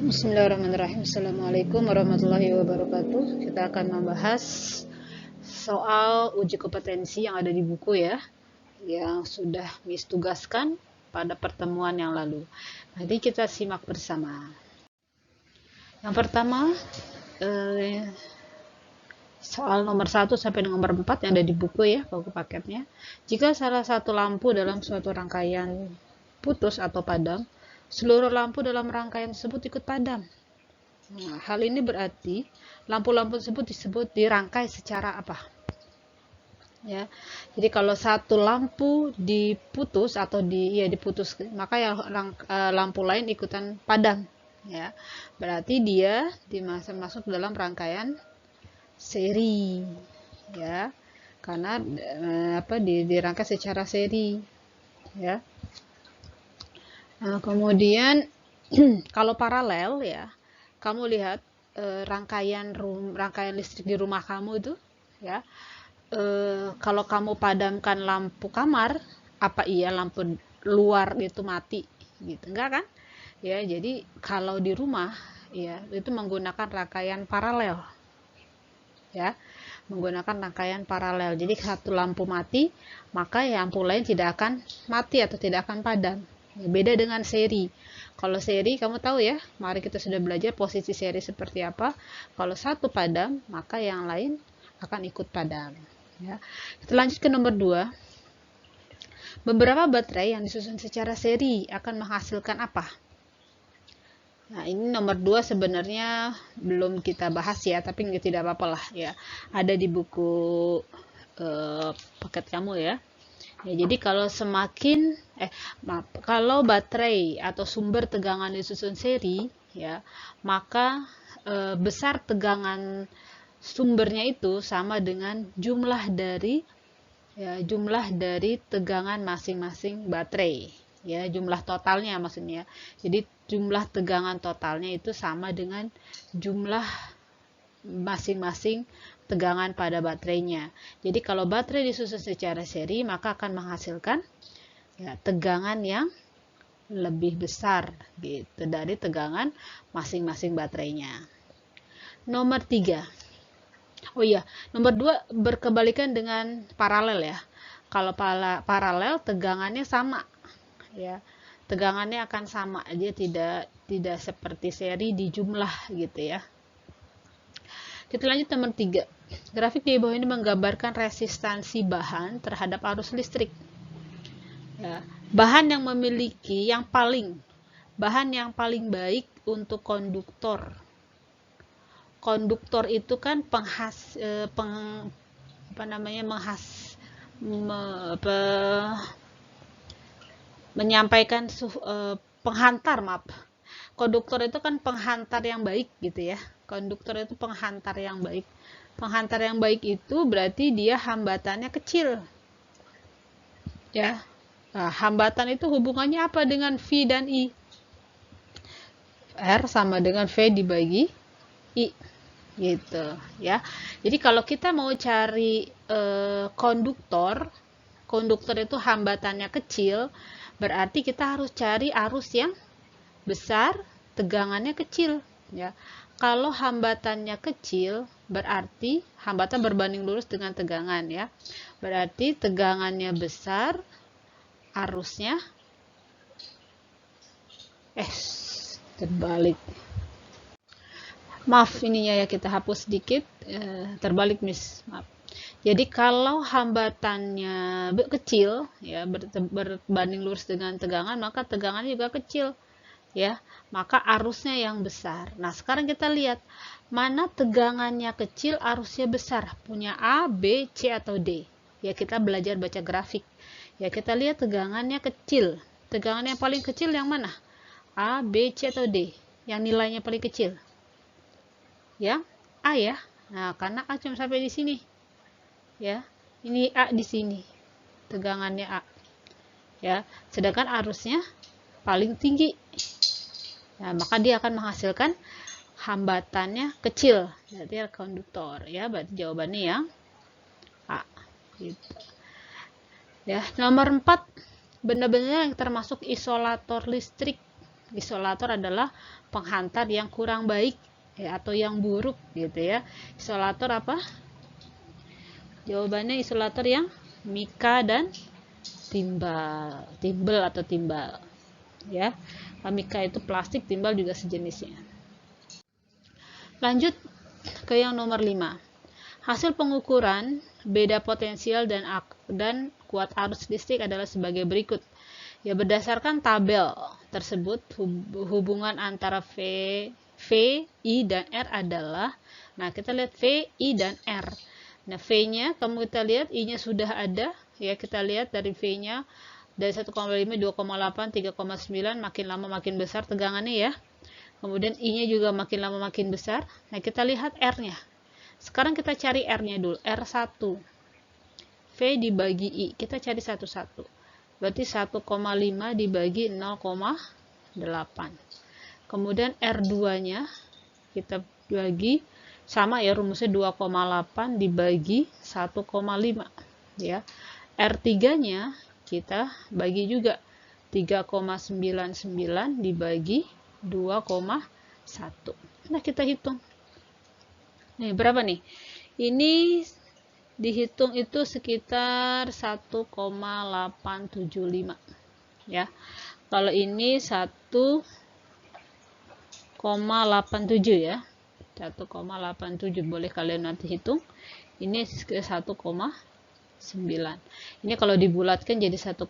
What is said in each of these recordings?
Bismillahirrahmanirrahim. Assalamualaikum warahmatullahi wabarakatuh. Kita akan membahas soal uji kompetensi yang ada di buku ya, yang sudah Miss tugaskan pada pertemuan yang lalu. Nanti kita simak bersama. Yang pertama, soal nomor 1 sampai nomor 4 yang ada di buku ya, buku paketnya. Jika salah satu lampu dalam suatu rangkaian putus atau padam, seluruh lampu dalam rangkaian tersebut ikut padam. Nah, hal ini berarti lampu-lampu tersebut disebut dirangkai secara apa? Ya. Jadi kalau satu lampu diputus atau diputus, maka yang lampu lain ikutan padam, ya. Berarti dia masuk dalam rangkaian seri, ya. Karena dirangkai secara seri, ya. Nah, kemudian kalau paralel ya, kamu lihat rangkaian listrik di rumah kamu itu ya, kalau kamu padamkan lampu kamar, apa iya lampu luar itu mati gitu? Enggak kan ya. Jadi kalau di rumah ya itu menggunakan rangkaian paralel ya, menggunakan rangkaian paralel. Jadi satu lampu mati, maka lampu lain tidak akan mati atau tidak akan padam. Beda dengan seri. Kalau seri kamu tahu ya, mari kita sudah belajar posisi seri seperti apa. Kalau satu padam, maka yang lain akan ikut padam. Ya. Kita lanjut ke nomor 2. Beberapa baterai yang disusun secara seri akan menghasilkan apa? Nah, ini nomor 2 sebenarnya belum kita bahas ya, tapi tidak apa-apa lah ya. Ada di buku paket kamu ya. Ya, jadi kalau kalau baterai atau sumber tegangan disusun seri, ya, maka besar tegangan sumbernya itu sama dengan jumlah dari tegangan masing-masing baterai, ya, jumlah totalnya maksudnya. Jadi jumlah tegangan totalnya itu sama dengan jumlah masing-masing tegangan pada baterainya. Jadi kalau baterai disusun secara seri, maka akan menghasilkan ya, tegangan yang lebih besar gitu dari tegangan masing-masing baterainya. Nomor 3. Oh iya, nomor 2 berkebalikan dengan paralel ya. Kalau paralel tegangannya sama ya. Tegangannya akan sama, dia tidak seperti seri di jumlah gitu ya. Kita lanjut nomor 3. Grafik di bawah ini menggambarkan resistansi bahan terhadap arus listrik. Ya, bahan yang paling baik untuk konduktor. Konduktor itu kan menyampaikan penghantar, maaf. Konduktor itu kan penghantar yang baik gitu ya. Konduktor itu penghantar yang baik. Penghantar yang baik itu berarti dia hambatannya kecil. Ya. Nah, hambatan itu hubungannya apa dengan V dan I? R sama dengan V dibagi I. Gitu, ya. Jadi kalau kita mau cari konduktor itu hambatannya kecil, berarti kita harus cari arus yang besar, tegangannya kecil, ya. Kalau hambatannya kecil, berarti hambatan berbanding lurus dengan tegangan, ya. Berarti tegangannya besar, arusnya terbalik. Maaf ininya ya, kita hapus sedikit, terbalik Miss, maaf. Jadi kalau hambatannya kecil, ya, berbanding lurus dengan tegangan, maka tegangannya juga kecil. Ya, maka arusnya yang besar. Nah, sekarang kita lihat mana tegangannya kecil, arusnya besar. Punya A, B, C atau D. Ya, kita belajar baca grafik. Ya, kita lihat tegangannya kecil. Tegangan yang paling kecil yang mana? A, B, C atau D? Yang nilainya paling kecil. Ya, A ya. Nah, karena A cuma sampai di sini. Ya, ini A di sini. Tegangannya A. Ya, sedangkan arusnya paling tinggi. Nah, maka dia akan menghasilkan hambatannya kecil, berarti konduktor, ya. Berarti jawabannya yang A. Gitu. Ya, nomor 4, benda-benda yang termasuk isolator listrik. Isolator adalah penghantar yang kurang baik ya, atau yang buruk gitu ya. Isolator apa? Jawabannya isolator yang mika dan timbal atau timbal ya. Mika itu plastik, timbal juga sejenisnya. Lanjut ke yang nomor 5. Hasil pengukuran beda potensial dan kuat arus listrik adalah sebagai berikut. Ya, berdasarkan tabel tersebut, hubungan antara V, I, dan R adalah, nah kita lihat V, I, dan R. Nah, V-nya, kita lihat, I-nya sudah ada, ya kita lihat dari V-nya, dari 1,5, 2,8, 3,9, makin lama makin besar tegangannya ya. Kemudian I-nya juga makin lama makin besar. Nah, kita lihat R-nya. Sekarang kita cari R-nya dulu, R1. V dibagi I, kita cari satu-satu. Berarti 1,5 dibagi 0,8. Kemudian R2-nya kita bagi, sama ya rumusnya 2,8 dibagi 1,5 ya. R3-nya kita bagi juga 3,99 dibagi 2,1. Nah, kita hitung. Nih, berapa nih? Ini dihitung itu sekitar 1,875 ya. Kalau ini 1,87 ya. 1,87 boleh kalian nanti hitung. Ini ke 1,9. Ini kalau dibulatkan jadi 1,9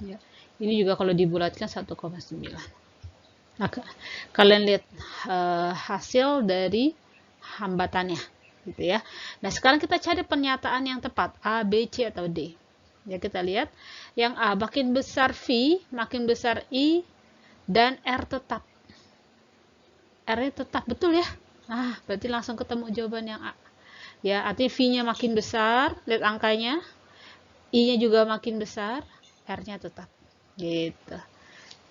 ya. Ini juga kalau dibulatkan 1,9. Nah, kalian lihat hasil dari hambatannya gitu ya. Nah, sekarang kita cari pernyataan yang tepat, A, B, C, atau D. Ya, kita lihat yang A, makin besar V, makin besar I, dan R tetap. R-nya tetap, betul ya? Nah, berarti langsung ketemu jawaban yang A. Ya, artinya V-nya makin besar, lihat angkanya. I-nya juga makin besar, R-nya tetap. Gitu.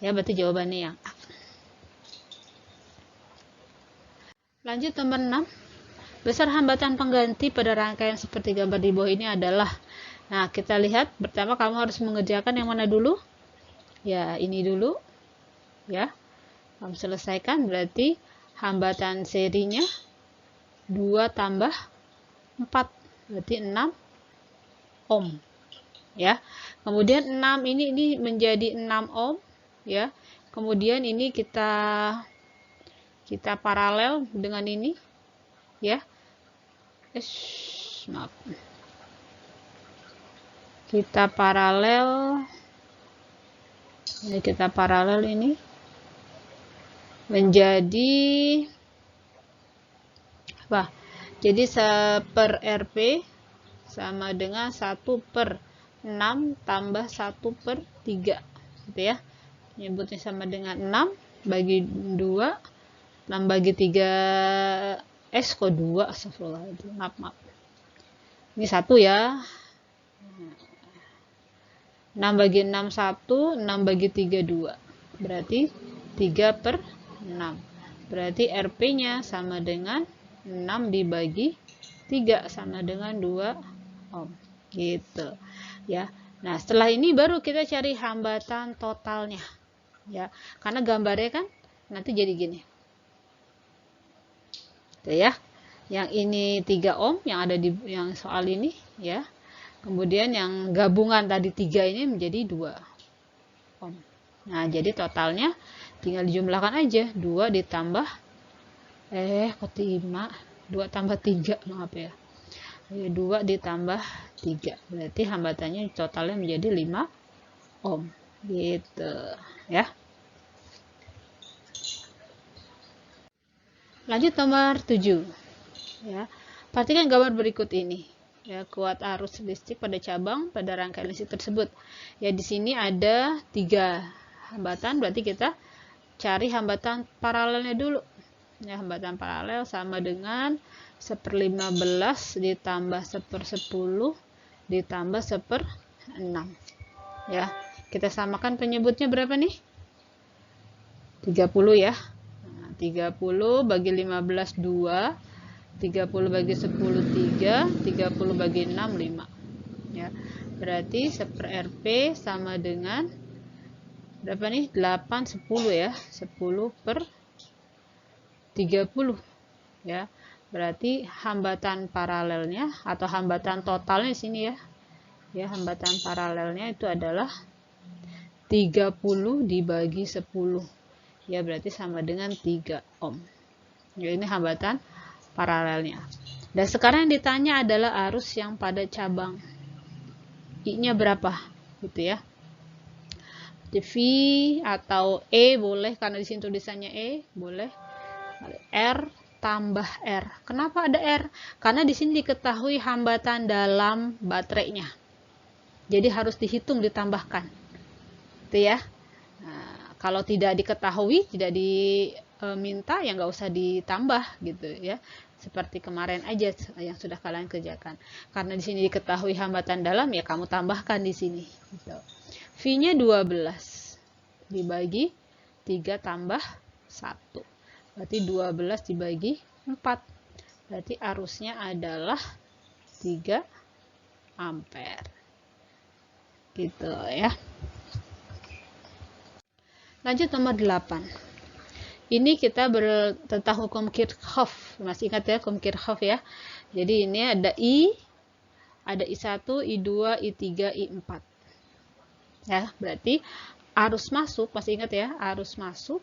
Ya, berarti jawabannya yang A. Lanjut nomor 6. Besar hambatan pengganti pada rangkaian seperti gambar di bawah ini adalah, nah kita lihat, pertama kamu harus mengerjakan yang mana dulu? Ya, ini dulu. Ya, kamu selesaikan, berarti hambatan serinya 2 tambah 4, berarti 6 ohm. Ya, kemudian 6 ini menjadi 6 ohm. Ya, kemudian ini kita paralel dengan ini. Ya, maaf, kita paralel ini menjadi apa? Jadi 1 Rp sama dengan 1/6 tambah 1/3 gitu ya. Nyebutnya sama dengan 6 bagi 2, 6 bagi 3 kok 2, astagfirullahaladzim, maaf. Ini 1 ya. 6 bagi 6 1, 6 bagi 3 2. Berarti 3/6. Berarti Rp-nya sama dengan 6 dibagi 3 sama dengan 2 ohm. Gitu. Ya. Nah, setelah ini baru kita cari hambatan totalnya. Ya. Karena gambarnya kan nanti jadi gini. Ya, yang ini 3 ohm yang ada di yang soal ini ya. Kemudian yang gabungan tadi 3 ini menjadi 2 ohm. Nah, jadi totalnya tinggal dijumlahkan aja, 2 ditambah 2 tambah 3, maaf ya. 2 ditambah 3. Berarti hambatannya totalnya menjadi 5 ohm. Gitu, ya. Lanjut nomor 7. Ya. Perhatikan gambar berikut ini. Ya, kuat arus listrik pada cabang pada rangkaian listrik tersebut. Ya, di sini ada 3 hambatan, berarti kita cari hambatan paralelnya dulu. Ya, hambatan paralel sama dengan 1/15 ditambah 1/10 ditambah 1/6. Ya, kita samakan penyebutnya berapa nih? 30 ya. 30 bagi 15 2, 30 bagi 10 3, 30 bagi 6 5. Ya. Berarti 1/Rp sama dengan berapa nih? 8, 10 ya. 10 per 30 ya. Berarti hambatan paralelnya atau hambatan totalnya di sini ya. Ya, hambatan paralelnya itu adalah 30 dibagi 10. Ya, berarti sama dengan 3 ohm. Ya, ini hambatan paralelnya. Dan sekarang yang ditanya adalah arus yang pada cabang. I-nya berapa? Gitu ya. V atau E boleh, karena di sini tulisannya E, boleh. R tambah R. Kenapa ada R? Karena di sini diketahui hambatan dalam baterainya. Jadi harus dihitung, ditambahkan. Itu ya. Nah, kalau tidak diketahui, tidak diminta, ya nggak usah ditambah gitu ya. Seperti kemarin aja yang sudah kalian kerjakan. Karena di sini diketahui hambatan dalam, ya kamu tambahkan di sini. Gitu. V-nya 12 dibagi 3 tambah 1. Berarti 12 dibagi 4. Berarti arusnya adalah 3 ampere. Gitu ya. Lanjut nomor 8. Ini kita tentang hukum Kirchhoff. Masih ingat ya hukum Kirchhoff ya. Jadi ini ada I, ada I1, I2, I3, I4. Ya, berarti arus masuk, masih ingat ya, arus masuk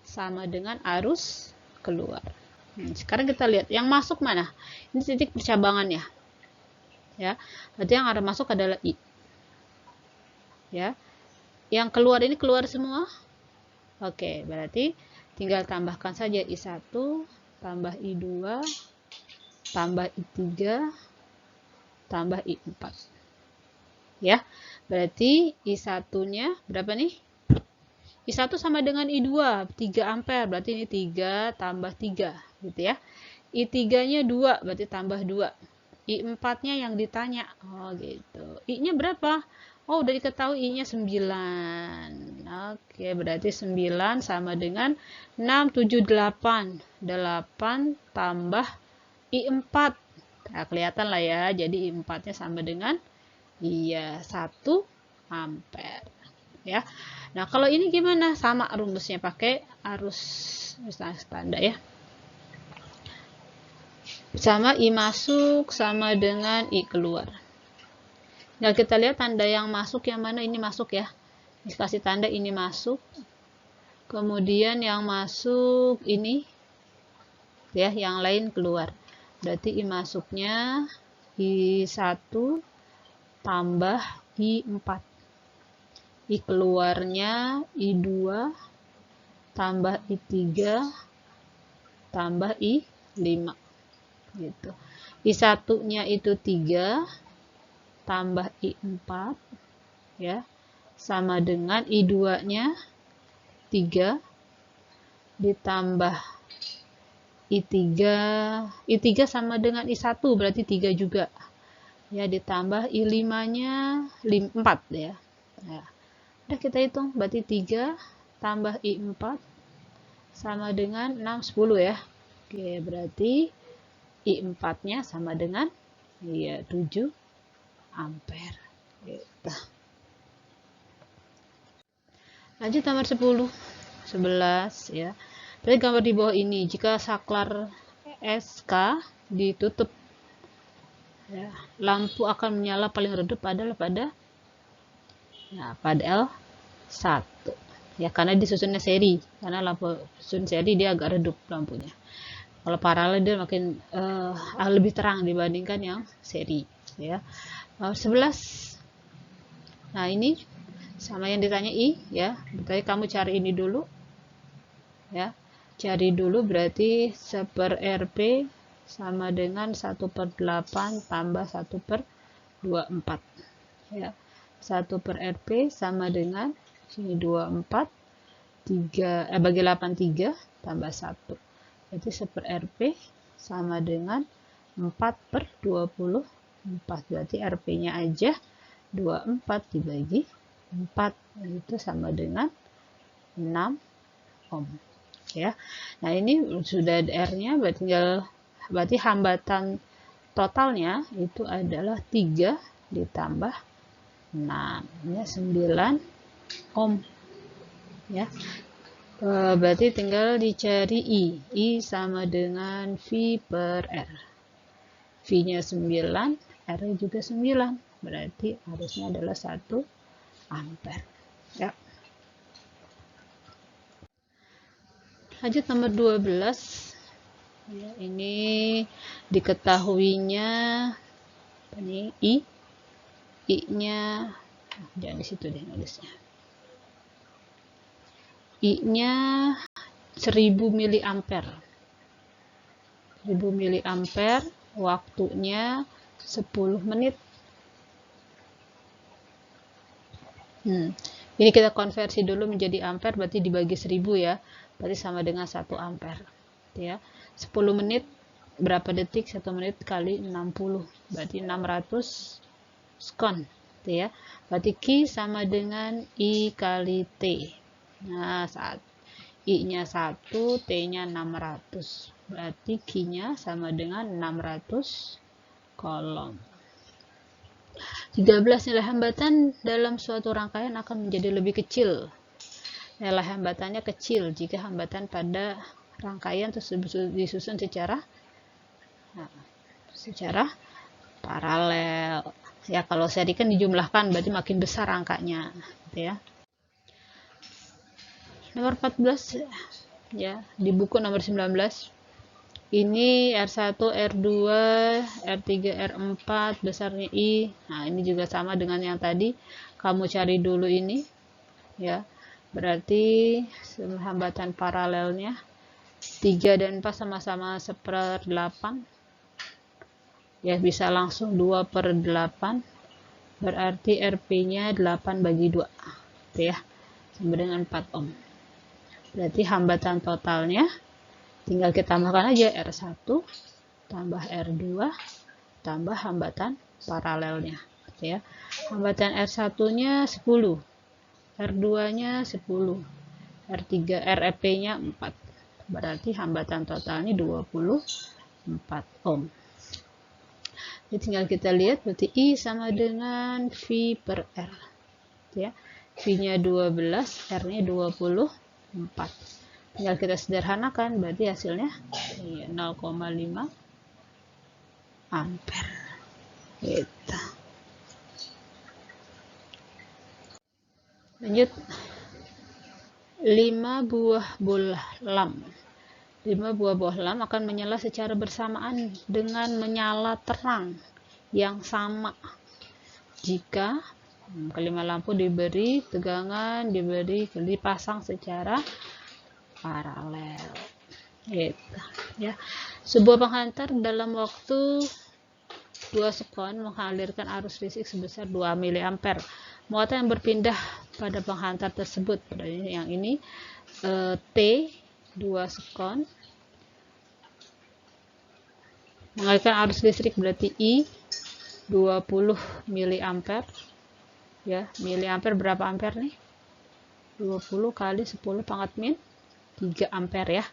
sama dengan arus keluar. Sekarang kita lihat yang masuk mana? Ini titik percabangannya. Ya. Berarti yang arus masuk adalah I. Ya. Yang keluar ini keluar semua. Oke, berarti tinggal tambahkan saja I1 tambah I2 tambah I3 tambah I4. Ya. Berarti I1-nya berapa nih? I1 sama dengan I2, 3 ampere. Berarti ini 3 tambah 3, gitu ya. I3-nya 2, berarti tambah 2. I4-nya yang ditanya. Oh, gitu. I-nya berapa? Oh, udah diketahui I-nya 9. Oke, berarti 9 sama dengan 6, 7, 8. 8 tambah I4. Nah, kelihatan lah ya. Jadi I4-nya sama dengan 1 ampere. Ya. Nah, kalau ini gimana? Sama rumusnya, pakai arus standar ya. Sama I masuk sama dengan I keluar. Nah, kita lihat tanda yang masuk yang mana. Ini masuk ya. Kasih tanda ini masuk. Kemudian yang masuk ini ya, yang lain keluar. Berarti I masuknya I1 tambah I4. I keluarnya I2 tambah I3 tambah I5 gitu. I1-nya itu 3 tambah I4 ya, sama dengan I2-nya 3 ditambah I3 sama dengan I1 berarti 3 juga ya, ditambah I5-nya 4 ya. Nah, udah kita hitung, berarti 3 tambah I4 sama dengan 6, 10 ya. Oke, berarti I4-nya sama dengan 7 ampere. Gitu. Lanjut nomor 10. 11 ya. Berarti gambar di bawah ini, jika saklar SK ditutup ya, lampu akan menyala paling redup adalah pada L1 ya, karena disusunnya seri. Karena lampu susun seri dia agak redup lampunya. Kalau paralel dia makin lebih terang dibandingkan yang seri ya. 11. Nah, ini sama yang ditanya I ya. Berarti kamu cari ini dulu ya. Cari dulu, berarti 1/Rp sama dengan 1/8 tambah 1/24 ya. 1/Rp sama dengan sini 24, 3 bagi 8 3 tambah 1. Berarti 1/Rp sama dengan 4/24. Berarti Rp-nya aja 24 dibagi 4, itu sama dengan 6 ohm ya. Nah, ini sudah R-nya, berarti hambatan totalnya itu adalah 3 ditambah 6, ya 9 ohm ya. Berarti tinggal dicari I sama dengan V per R. V-nya 9, R-nya juga 9. Berarti harusnya adalah 1 ampere. Ya. Lanjut nomor 12. Ya, ini diketahuinya ini I-nya jangan di situ deh nulisnya. I-nya 1000 miliampere. 1000 miliampere, waktunya 10 menit. Ini kita konversi dulu menjadi ampere, berarti dibagi 1000 ya. Berarti sama dengan 1 ampere. Ya. 10 menit berapa detik? 1 menit kali 60. Berarti 600 sekon. Ya. Berarti Q sama dengan I kali T. Nah, I-nya 1, T-nya 600. Berarti Q-nya sama dengan 600 kolom. 13. Nilai hambatan dalam suatu rangkaian akan menjadi lebih kecil. Nilai hambatannya kecil jika hambatan pada rangkaian tersebut disusun secara paralel. Ya, kalau seri kan dijumlahkan, berarti makin besar angkanya, gitu ya. Nomor 14 ya, di buku nomor 19. Ini R1, R2, R3, R4 besarnya I. Nah, ini juga sama dengan yang tadi. Kamu cari dulu ini ya. Berarti hambatan paralelnya 3 dan 4 sama-sama 1/8. Ya, bisa langsung 2/8. Berarti RP-nya 8/2. Gitu ya. Sama dengan 4 ohm. Berarti hambatan totalnya tinggal kita tambahkan aja R1 tambah R2 tambah hambatan paralelnya, gitu ya. Hambatan R1-nya 10, R2-nya 10, R3, REP-nya 4. Berarti hambatan totalnya 24 ohm. Jadi tinggal kita lihat, berarti I sama dengan V per R. Ya. V-nya 12, R-nya 24. Tinggal kita sederhanakan, berarti hasilnya 0,5 ampere. Gitu. Lanjut. 5 buah bola lam. 5 buah bola lam akan menyala secara bersamaan dengan menyala terang yang sama jika kelima lampu diberi tegangan, dipasang secara paralel. Gitu ya. Sebuah penghantar dalam waktu 2 sekon mengalirkan arus listrik sebesar 2 mA. Muatan yang berpindah pada penghantar tersebut, yang ini T 2 sekon mengalirkan arus listrik, berarti I 20 mA. Ya, miliampere berapa ampere nih? 20 kali 10 pangkat min 3 ampere ya.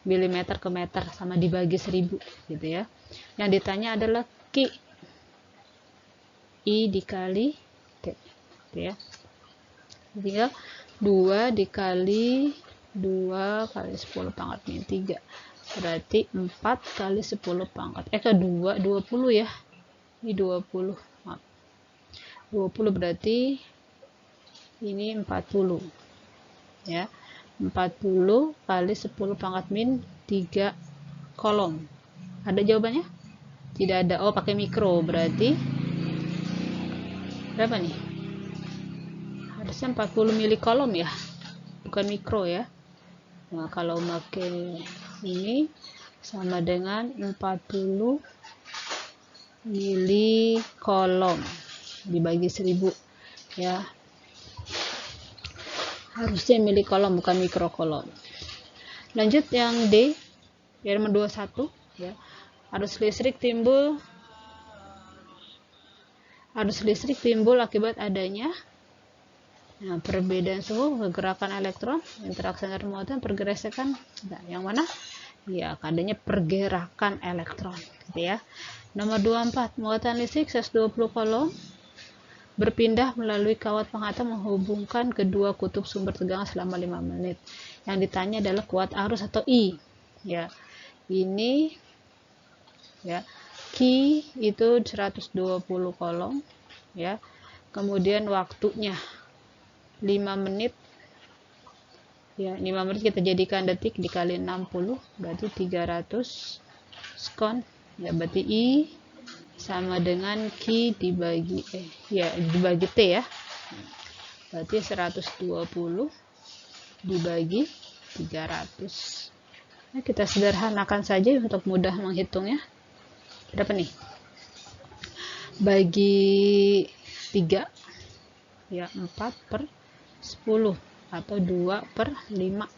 Milimeter ke meter sama dibagi 1000 gitu ya. Yang ditanya adalah Q, I dikali T gitu ya. Tinggal 2 dikali 2 kali 10 pangkat min 3. Berarti 4 kali 10 pangkat ke 2, 20 ya. Ini 20. Maaf. 20 berarti ini 40. Ya. 40 kali 10 pangkat min 3 kolom. Ada jawabannya? Tidak ada. Oh, pakai mikro. Berarti berapa nih? Harusnya 40 mili kolom ya. Bukan mikro ya. Nah, kalau pakai ini sama dengan 40 mili kolom dibagi 1000 ya. Harusnya mili kolom bukan mikro kolom. Lanjut yang D, yang nomor 21 ya. Arus listrik timbul akibat adanya perbedaan suhu, pergerakan elektron, interaksi antar muatan, pergerakan. Nah, yang mana? Ya, adanya pergerakan elektron gitu ya. Nomor 24, muatan listrik 120 kolom berpindah melalui kawat penghantar menghubungkan kedua kutub sumber tegangan selama 5 menit. Yang ditanya adalah kuat arus atau I. Ya, ini ya, Q itu 120 kolom ya. Kemudian waktunya 5 menit. Ya, 5 menit kita jadikan detik dikali 60 berarti 300 sekon. Ya, berarti I sama dengan Q dibagi dibagi T ya. Berarti 120 dibagi 300. Nah, kita sederhanakan saja untuk mudah menghitungnya. Berapa nih? Bagi 3 ya, 4/10 atau 2/5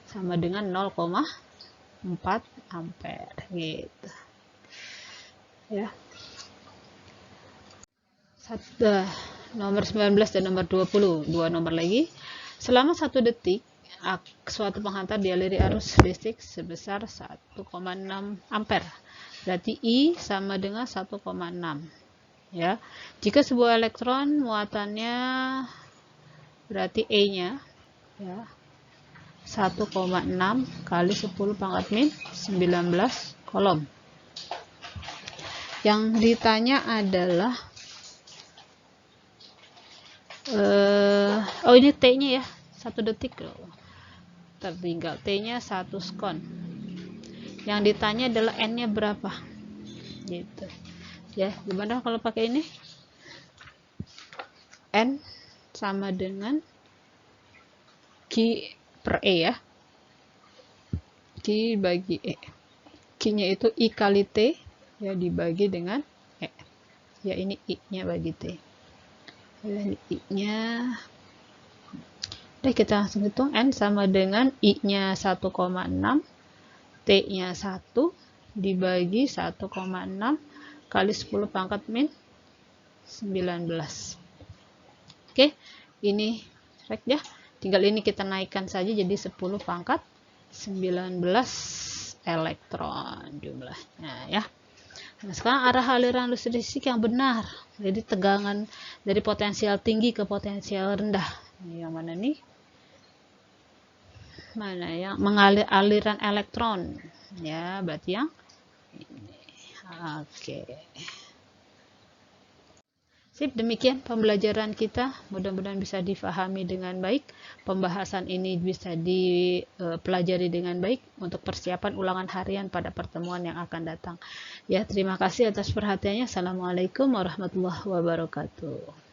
sama dengan 0,4 ampere gitu ya. Nomor 19 dan nomor 20, dua nomor lagi. Selama 1 detik suatu penghantar dialiri arus listrik sebesar 1,6 ampere. Berarti I sama dengan 1,6 ya. Jika sebuah elektron muatannya berarti E-nya ya 1,6 kali 10 pangkat min 19 kolom. Yang ditanya adalah ini T-nya ya, 1 detik loh. Tertinggal T-nya 1 sekon. Yang ditanya adalah N-nya berapa? Gitu. Ya, gimana kalau pakai ini? N sama dengan Q per E ya. Q bagi E. Q-nya itu I kali T ya dibagi dengan E. Ya, ini I-nya bagi T. Ya, ini I-nya. Oke, kita langsung hitung. N sama dengan I-nya 1,6, T-nya 1 dibagi 1,6 kali 10 pangkat min 19. Oke, ini rek ya. Tinggal ini kita naikkan saja jadi 10 pangkat 19 elektron jumlahnya ya. Nah, sekarang arah aliran listrik yang benar. Jadi tegangan dari potensial tinggi ke potensial rendah. Yang mana nih? Mana yang mengalir aliran elektron? Ya, berarti yang ini. Oke. Sip, demikian pembelajaran kita. Mudah-mudahan bisa difahami dengan baik. Pembahasan ini bisa dipelajari dengan baik untuk persiapan ulangan harian pada pertemuan yang akan datang. Ya, terima kasih atas perhatiannya. Assalamualaikum warahmatullahi wabarakatuh.